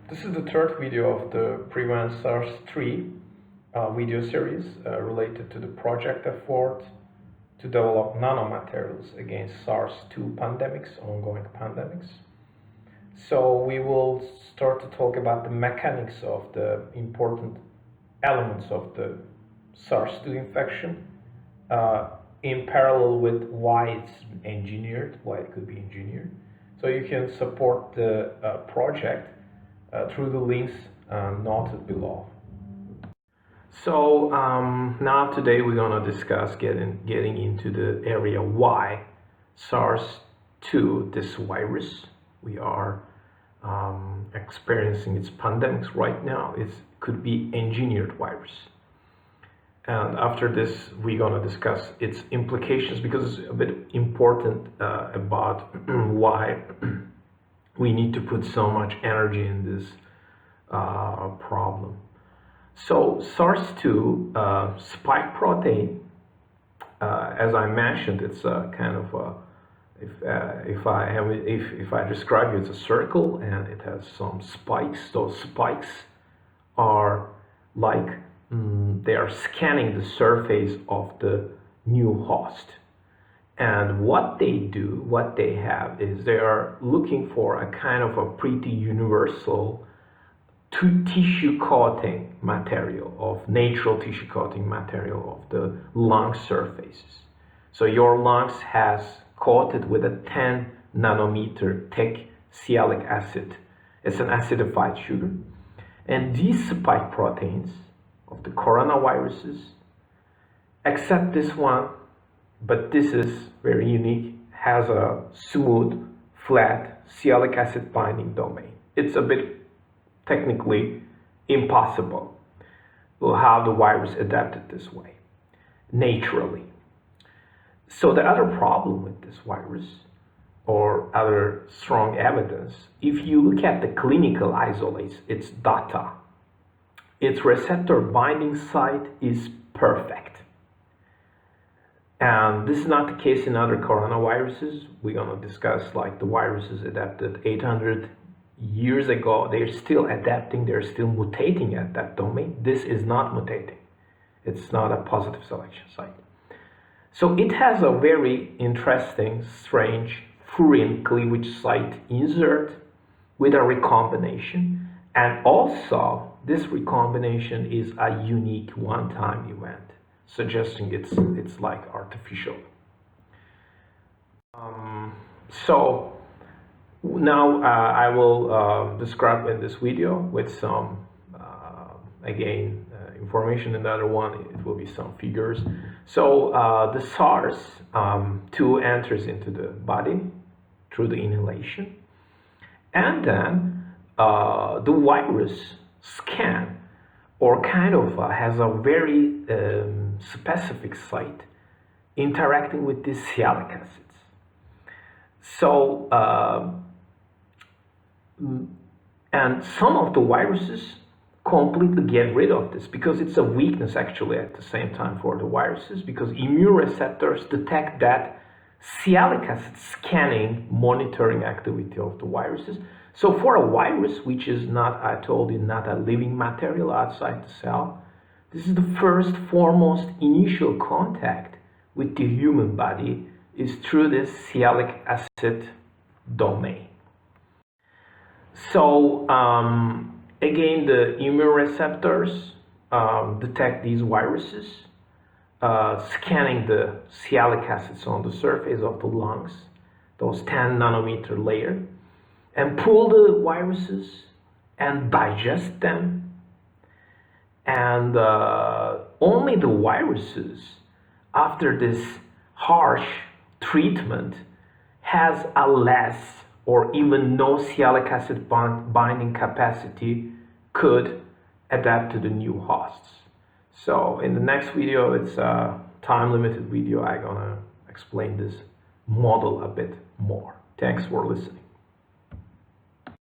This is the third video of the Prevent SARS3 video series related to the project effort to develop nanomaterials against SARS2 pandemics, ongoing pandemics. So we will start to talk about the mechanics of the important elements of the SARS2 infection in parallel with why it's engineered, why it could be engineered. So you can support the project through the links noted below. So now today we're going to discuss getting into the area why SARS2, this virus we are experiencing its pandemics right now, could be engineered virus. And after this we're going to discuss its implications, because it's a bit important about why we need to put so much energy in this problem. So SARS2 Spike Protein, as I mentioned, it's a kind of a, if I describe it, it's a circle and it has some spikes. Those spikes are like they are scanning the surface of the new host. And what they do, what they have, is they are looking for a kind of a pretty universal tissue coating material, of natural tissue coating material of the lung surfaces. So your lungs has coated with a 10 nanometer thick sialic acid. It's an acidified sugar. And these spike proteins of the coronaviruses, except this one, but this is very unique, has a smooth, flat sialic acid binding domain. It's a bit technically impossible how the virus adapted this way, naturally. So the other problem with this virus, or other strong evidence, if you look at the clinical isolates, its data, its receptor binding site is perfect. And this is not the case in other coronaviruses. We're going to discuss like the viruses adapted 800 years ago. They're still adapting, they're still mutating at that domain. This is not mutating. It's not a positive selection site. So it has a very interesting, strange furin cleavage site insert with a recombination. And also, this recombination is a unique one-time event, suggesting it's like artificial. So now I will describe in this video with some again information. In the other one it will be some figures. So the SARS2 enters into the body through the inhalation, and then the virus scan, or kind of has a very specific site interacting with these sialic acids. So and some of the viruses completely get rid of this, because it's a weakness actually at the same time for the viruses, because immune receptors detect that sialic acid scanning monitoring activity of the viruses. So for a virus, which is not, I told you, not a living material outside the cell, this is the first, foremost, initial contact with the human body is through this sialic acid domain. So again, the immune receptors detect these viruses, scanning the sialic acids on the surface of the lungs, those 10 nanometer layer, and pull the viruses and digest them. And only the viruses, after this harsh treatment, has a less or even no sialic acid binding capacity, could adapt to the new hosts. So in the next video, it's a time-limited video, I'm gonna explain this model a bit more. Thanks for listening.